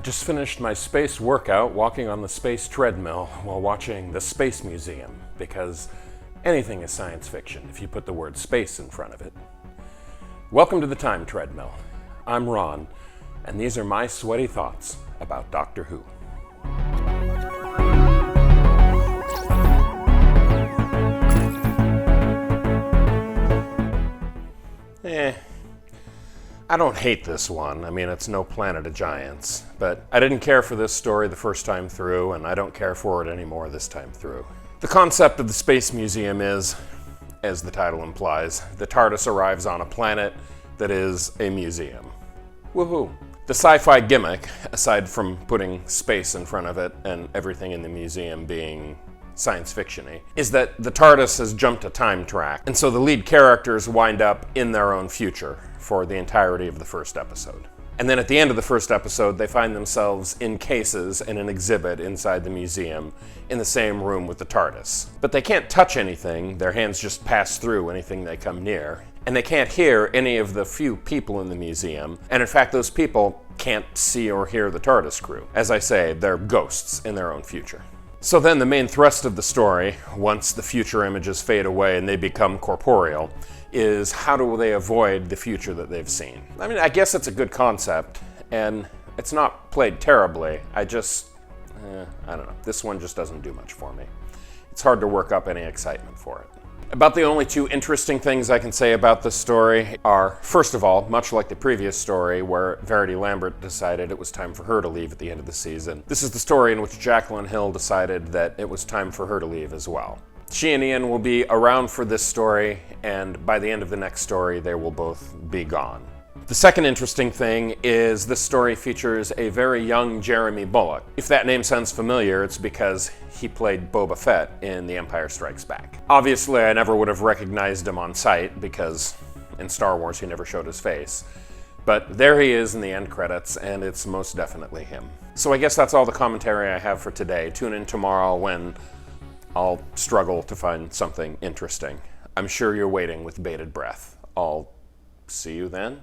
just finished my space workout walking on the space treadmill while watching the Space Museum, because anything is science fiction if you put the word space in front of it. Welcome to the Time Treadmill. I'm Ron, and these are my sweaty thoughts about Doctor Who. I don't hate this one. I mean, it's no Planet of Giants, but I didn't care for this story the first time through, and I don't care for it anymore this time through. The concept of the Space Museum is, as the title implies, the TARDIS arrives on a planet that is a museum. Woohoo! The sci-fi gimmick, aside from putting space in front of it and everything in the museum being science fiction-y, is that the TARDIS has jumped a time track, and so the lead characters wind up in their own future for the entirety of the first episode. And then at the end of the first episode, they find themselves in cases in an exhibit inside the museum in the same room with the TARDIS. But they can't touch anything, their hands just pass through anything they come near, and they can't hear any of the few people in the museum, and in fact those people can't see or hear the TARDIS crew. As I say, they're ghosts in their own future. So then the main thrust of the story, once the future images fade away and they become corporeal, is how do they avoid the future that they've seen? I mean, I guess it's a good concept, and it's not played terribly. I don't know. This one just doesn't do much for me. It's hard to work up any excitement for it. About the only two interesting things I can say about this story are, first of all, much like the previous story where Verity Lambert decided it was time for her to leave at the end of the season, this is the story in which Jacqueline Hill decided that it was time for her to leave as well. She and Ian will be around for this story, and by the end of the next story, they will both be gone. The second interesting thing is this story features a very young Jeremy Bulloch. If that name sounds familiar, it's because he played Boba Fett in The Empire Strikes Back. Obviously, I never would have recognized him on sight because in Star Wars he never showed his face. But there he is in the end credits, and it's most definitely him. So I guess that's all the commentary I have for today. Tune in tomorrow when I'll struggle to find something interesting. I'm sure you're waiting with bated breath. I'll see you then.